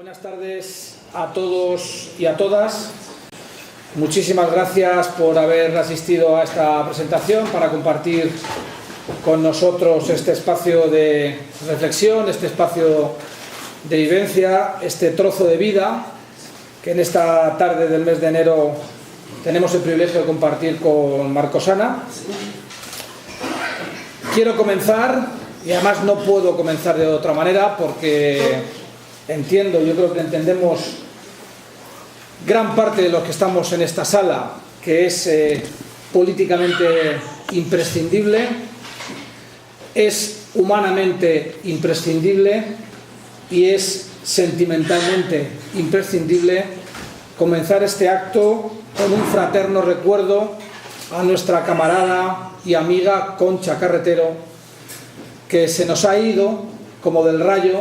Buenas tardes a todos y a todas. Muchísimas gracias por haber asistido a esta presentación para compartir con nosotros este espacio de reflexión, este espacio de vivencia, este trozo de vida que en esta tarde del mes de enero tenemos el privilegio de compartir con Marcos Ana. Quiero comenzar, y además no puedo comenzar de otra manera porque yo creo que entendemos gran parte de los que estamos en esta sala que es políticamente imprescindible, es humanamente imprescindible y es sentimentalmente imprescindible comenzar este acto con un fraterno recuerdo a nuestra camarada y amiga Concha Carretero, que se nos ha ido como del rayo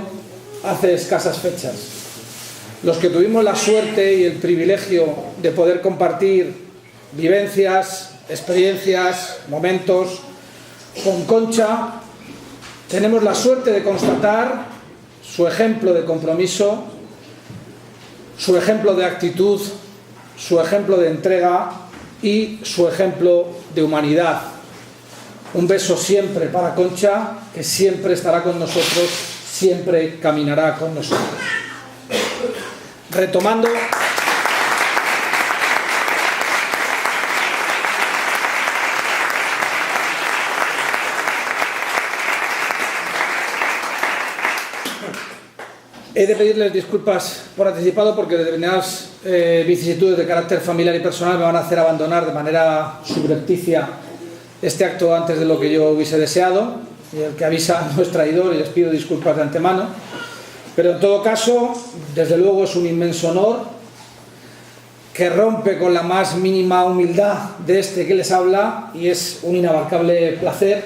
hace escasas fechas. Los que tuvimos la suerte y el privilegio de poder compartir vivencias, experiencias, momentos con Concha, tenemos la suerte de constatar su ejemplo de compromiso, su ejemplo de actitud, su ejemplo de entrega y su ejemplo de humanidad. Un beso siempre para Concha, que siempre estará con nosotros, siempre caminará con nosotros. Retomando, he de pedirles disculpas por anticipado porque determinadas vicisitudes de carácter familiar y personal me van a hacer abandonar de manera subrepticia este acto antes de lo que yo hubiese deseado, y el que avisa no es traidor y les pido disculpas de antemano. Pero en todo caso, desde luego es un inmenso honor que rompe con la más mínima humildad de este que les habla, y es un inabarcable placer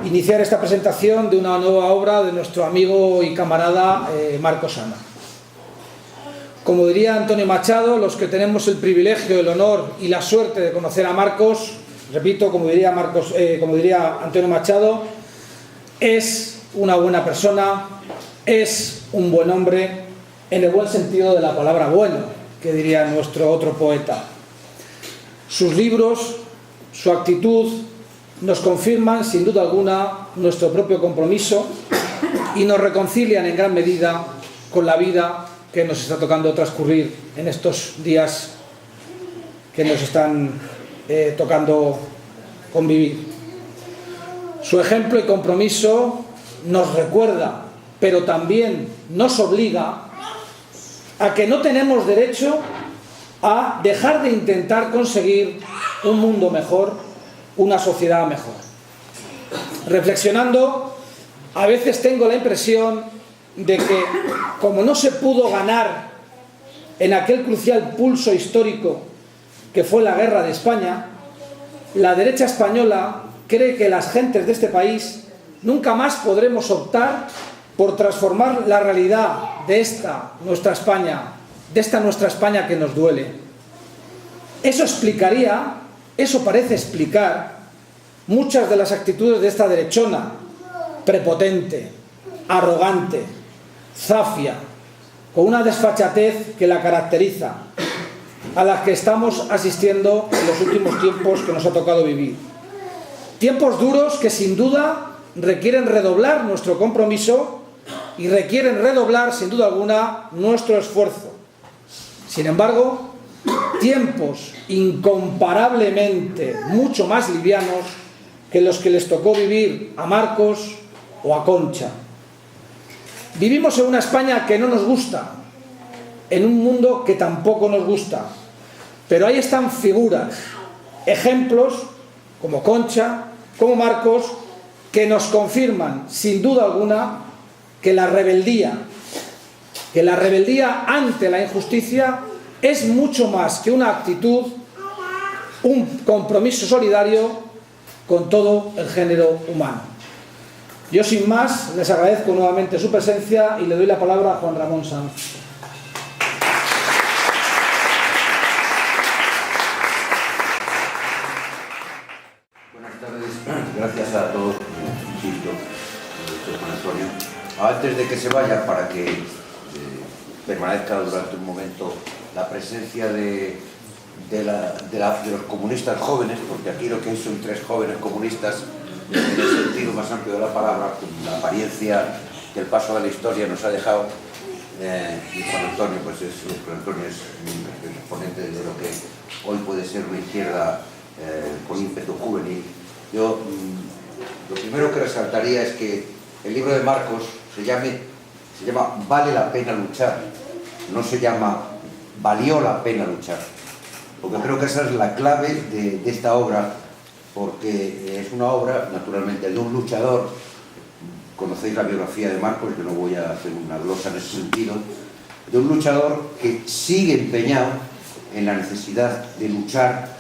iniciar esta presentación de una nueva obra de nuestro amigo y camarada Marcos Ana. Como diría Antonio Machado, los que tenemos el privilegio, el honor y la suerte de conocer a Marcos, repito, como diría Antonio Machado, es una buena persona, es un buen hombre, en el buen sentido de la palabra bueno, que diría nuestro otro poeta. Sus libros, su actitud, nos confirman sin duda alguna nuestro propio compromiso y nos reconcilian en gran medida con la vida que nos está tocando transcurrir en estos días que nos están tocando convivir. Su ejemplo y compromiso nos recuerda, pero también nos obliga a que no tenemos derecho a dejar de intentar conseguir un mundo mejor, una sociedad mejor. Reflexionando, a veces tengo la impresión de que, como no se pudo ganar en aquel crucial pulso histórico que fue la guerra de España, la derecha española cree que las gentes de este país nunca más podremos optar por transformar la realidad de esta nuestra España que nos duele. Eso parece explicar muchas de las actitudes de esta derechona, prepotente, arrogante, zafia, con una desfachatez que la caracteriza, a las que estamos asistiendo en los últimos tiempos que nos ha tocado vivir. Tiempos duros que sin duda requieren redoblar nuestro compromiso y requieren redoblar sin duda alguna nuestro esfuerzo. Sin embargo, tiempos incomparablemente mucho más livianos que los que les tocó vivir a Marcos o a Concha. Vivimos en una España que no nos gusta, en un mundo que tampoco nos gusta, pero ahí están figuras, ejemplos como Concha, como Marcos, que nos confirman sin duda alguna que la rebeldía ante la injusticia es mucho más que una actitud, un compromiso solidario con todo el género humano. Yo sin más les agradezco nuevamente su presencia y le doy la palabra a Juan Ramón Sanz. Buenas tardes, gracias a todos, insisto, Juan Antonio. Antes de que se vaya, para que permanezca durante un momento la presencia de los comunistas jóvenes, porque aquí lo que hay son 3 jóvenes comunistas en el sentido más amplio de la palabra, con la apariencia que el paso de la historia nos ha dejado. Y Juan Antonio, pues es un exponente de lo que hoy puede ser una izquierda con ímpetu juvenil. Yo lo primero que resaltaría es que el libro de Marcos se llama Vale la pena luchar, no se llama Valió la pena luchar, porque creo que esa es la clave de esta obra, porque es una obra, naturalmente, de un luchador. Conocéis la biografía de Marcos, yo no voy a hacer una glosa en ese sentido, de un luchador que sigue empeñado en la necesidad de luchar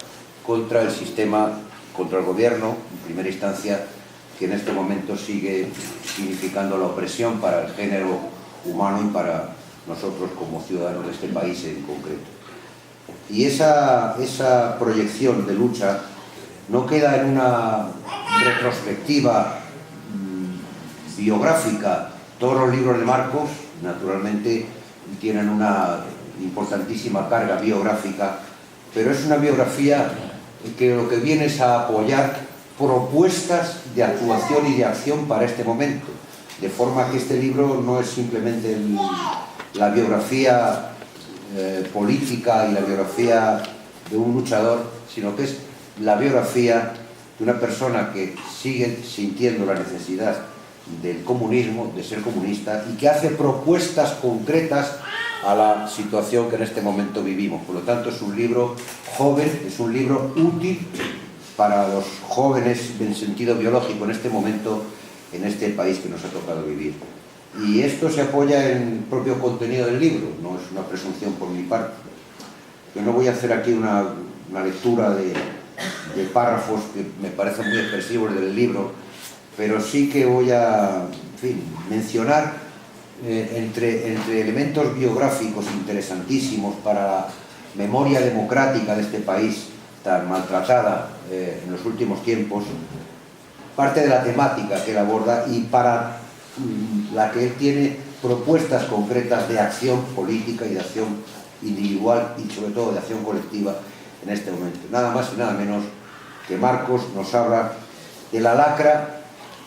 contra el sistema, contra el gobierno, en primera instancia, que en este momento sigue significando la opresión para el género humano y para nosotros como ciudadanos de este país en concreto. Y esa proyección de lucha no queda en una retrospectiva biográfica. Todos los libros de Marcos, naturalmente, tienen una importantísima carga biográfica, pero es una biografía que lo que viene es a apoyar propuestas de actuación y de acción para este momento, de forma que este libro no es simplemente la biografía política y la biografía de un luchador, sino que es la biografía de una persona que sigue sintiendo la necesidad del comunismo, de ser comunista, y que hace propuestas concretas a la situación que en este momento vivimos. Por lo tanto, es un libro joven, es un libro útil para los jóvenes en sentido biológico en este momento, en este país que nos ha tocado vivir. Y esto se apoya en el propio contenido del libro, no es una presunción por mi parte. Yo no voy a hacer aquí una lectura de párrafos que me parecen muy expresivos del libro, pero sí que voy a, en fin, mencionar entre elementos biográficos interesantísimos para la memoria democrática de este país tan maltratada en los últimos tiempos, parte de la temática que él aborda y para la que él tiene propuestas concretas de acción política y de acción individual y sobre todo de acción colectiva en este momento. Nada más y nada menos que Marcos nos habla de la lacra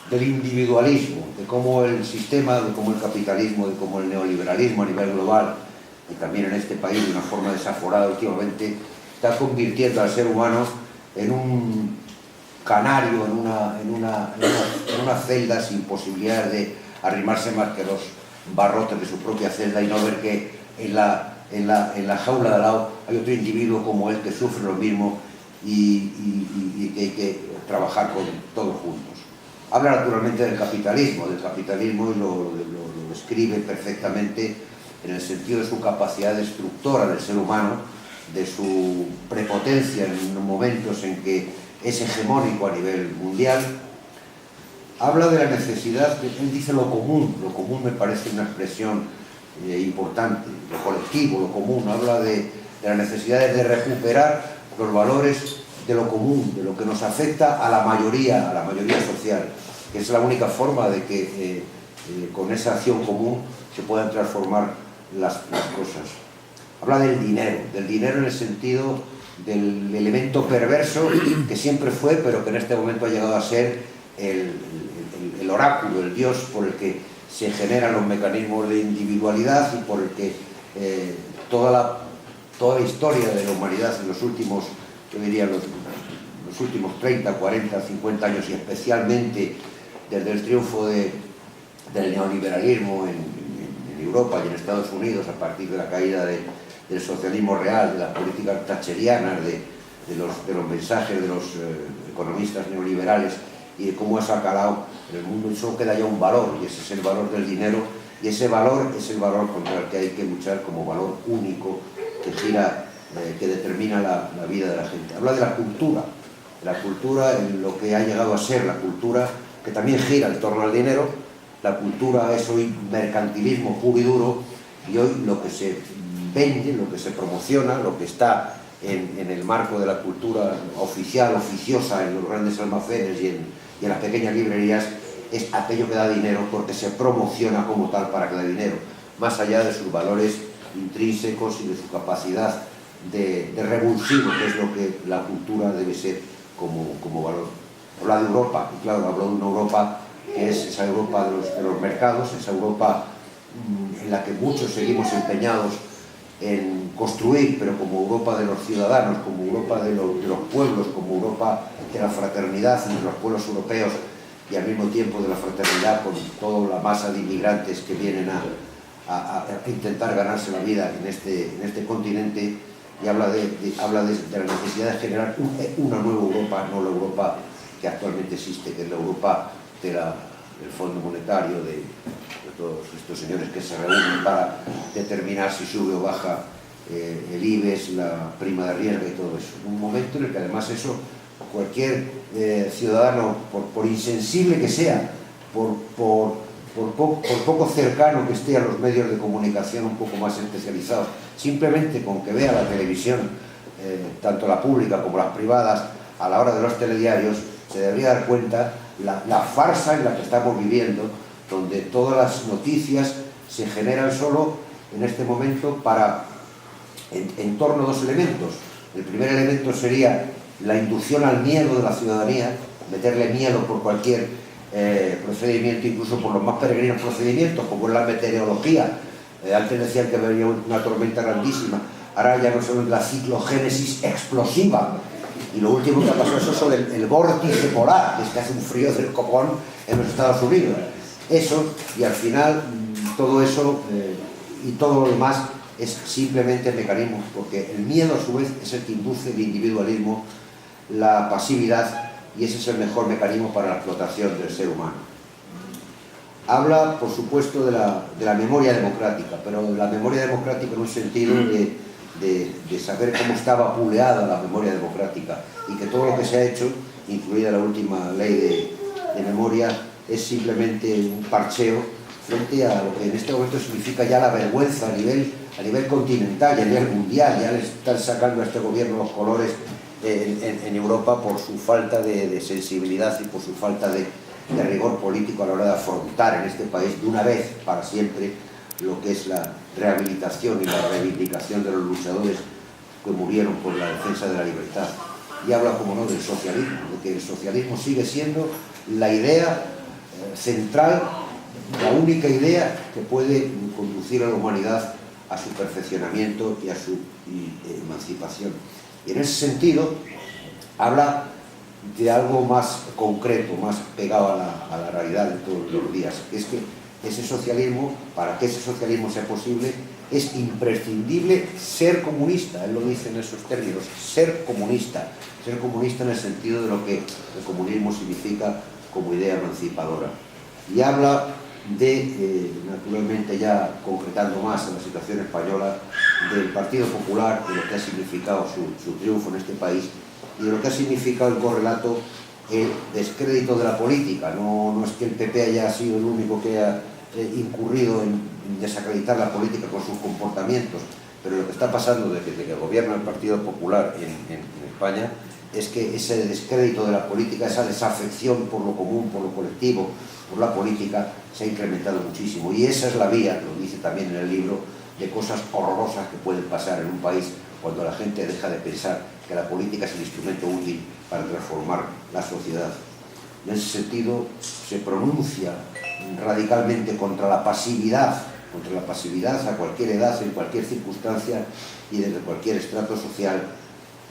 del individualismo, de cómo el sistema, de cómo el capitalismo, de cómo el neoliberalismo a nivel global y también en este país de una forma desaforada últimamente está convirtiendo al ser humano en un canario, en una celda sin posibilidad de arrimarse más que los barrotes de su propia celda y no ver que en la jaula de al lado hay otro individuo como él que sufre lo mismo y que hay que trabajar con todos juntos. Habla naturalmente del capitalismo y lo describe perfectamente en el sentido de su capacidad destructora del ser humano, de su prepotencia en momentos en que es hegemónico a nivel mundial. Habla de la necesidad, él dice lo común me parece una expresión importante, lo colectivo, lo común, habla de la necesidad de recuperar los valores de lo común, de lo que nos afecta a la mayoría social, que es la única forma de que con esa acción común se puedan transformar las cosas. Habla del dinero en el sentido del elemento perverso que siempre fue, pero que en este momento ha llegado a ser el oráculo, el dios por el que se generan los mecanismos de individualidad y por el que toda la historia de la humanidad en los últimos, yo diría, los últimos 30, 40, 50 años y especialmente desde el triunfo del neoliberalismo en Europa y en Estados Unidos a partir de la caída del socialismo real, de las políticas thatcherianas, de los mensajes de los economistas neoliberales y de cómo eso ha calado en el mundo, y solo queda ya un valor, y ese es el valor del dinero, y ese valor es el valor contra el que hay que luchar como valor único que gira, que determina la vida de la gente. Habla de la cultura en lo que ha llegado a ser la cultura, que también gira en torno al dinero. La cultura es hoy mercantilismo puro y duro, y hoy lo que se vende, lo que se promociona, lo que está en el marco de la cultura oficial, oficiosa, en los grandes almacenes y en las pequeñas librerías, es aquello que da dinero porque se promociona como tal para que dé dinero. más allá de sus valores intrínsecos y de su capacidad de revulsivo, que es lo que la cultura debe ser como valor. Habla de Europa, y claro, habló de una Europa que es esa Europa de los mercados, esa Europa en la que muchos seguimos empeñados en construir, pero como Europa de los ciudadanos, como Europa de los pueblos, como Europa de la fraternidad entre los pueblos europeos y al mismo tiempo de la fraternidad con toda la masa de inmigrantes que vienen a intentar ganarse la vida en este continente, y habla de la necesidad de generar una nueva Europa, no la Europa que actualmente existe, que es la Europa del Fondo Monetario, de todos estos señores que se reúnen para determinar si sube o baja el IBEX, la prima de riesgo y todo eso. Un momento en el que además eso, cualquier ciudadano, por insensible que sea, por poco cercano que esté a los medios de comunicación un poco más especializados, simplemente con que vea la televisión, tanto la pública como las privadas, a la hora de los telediarios, se debería dar cuenta la farsa en la que estamos viviendo, donde todas las noticias se generan solo en este momento en torno a dos elementos. El primer elemento sería la inducción al miedo de la ciudadanía, meterle miedo por cualquier procedimiento, incluso por los más peregrinos procedimientos, como es la meteorología. Antes decían que venía una tormenta grandísima, ahora ya no son la ciclogénesis explosiva. Y lo último que ha pasado eso son el vórtice polar, que es que hace un frío del copón en los Estados Unidos. Eso, y al final todo eso y todo lo demás es simplemente mecanismos, porque el miedo a su vez es el que induce el individualismo, la pasividad, y ese es el mejor mecanismo para la explotación del ser humano. Habla, por supuesto, de la memoria democrática, pero la memoria democrática en un sentido de saber cómo está vapuleada la memoria democrática, y que todo lo que se ha hecho, incluida la última ley de memoria, es simplemente un parcheo frente a lo que en este momento significa ya la vergüenza a nivel continental y a nivel mundial. Ya le están sacando a este gobierno los colores en Europa por su falta de sensibilidad y por su falta de rigor político a la hora de afrontar en este país de una vez para siempre lo que es la rehabilitación y la reivindicación de los luchadores que murieron por la defensa de la libertad. Y habla, como no, del socialismo, de que el socialismo sigue siendo la idea central, la única idea que puede conducir a la humanidad a su perfeccionamiento y a su emancipación. Y en ese sentido habla de algo más concreto, más pegado a la realidad de todos los días, que es que ese socialismo, para que ese socialismo sea posible, es imprescindible ser comunista. Él lo dice en esos términos, ser comunista en el sentido de lo que el comunismo significa como idea emancipadora. Y habla de, naturalmente ya concretando más en la situación española, del Partido Popular, de lo que ha significado su triunfo en este país y de lo que ha significado el correlato, el descrédito de la política. No es que el PP haya sido el único que ha incurrido en desacreditar la política con sus comportamientos, pero lo que está pasando desde que gobierna el Partido Popular en España es que ese descrédito de la política, esa desafección por lo común, por lo colectivo, por la política, se ha incrementado muchísimo. Y esa es la vía, lo dice también en el libro, de cosas horrorosas que pueden pasar en un país cuando la gente deja de pensar que la política es el instrumento útil para transformar la sociedad. En ese sentido, se pronuncia radicalmente contra la pasividad a cualquier edad, en cualquier circunstancia y desde cualquier estrato social.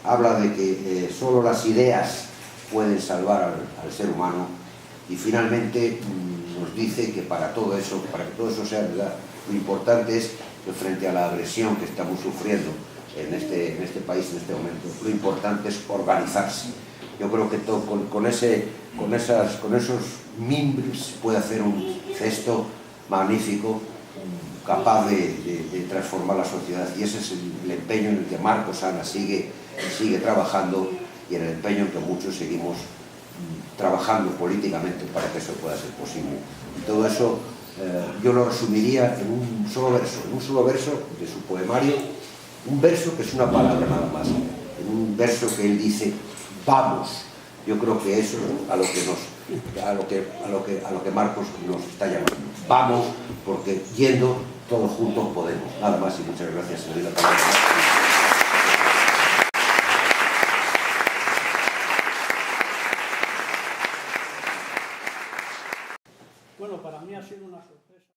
Habla de que solo las ideas pueden salvar al ser humano, y finalmente nos dice que para que todo eso sea verdad, lo importante es que frente a la agresión que estamos sufriendo en este país en este momento, lo importante es organizarse. Yo creo que con esos mimbres puede hacer un gesto magnífico, capaz de transformar la sociedad, y ese es el empeño en el que Marcos Ana sigue trabajando, y en el empeño en que muchos seguimos trabajando políticamente para que eso pueda ser posible. Y todo eso yo lo resumiría en un solo verso de su poemario, un verso que es una palabra nada más, en un verso que él dice: vamos. Yo creo que eso es a lo que Marcos nos está llamando. Vamos, porque yendo todos juntos podemos. Nada más y muchas gracias. Le doy la palabra. Bueno, para mí ha sido una sorpresa.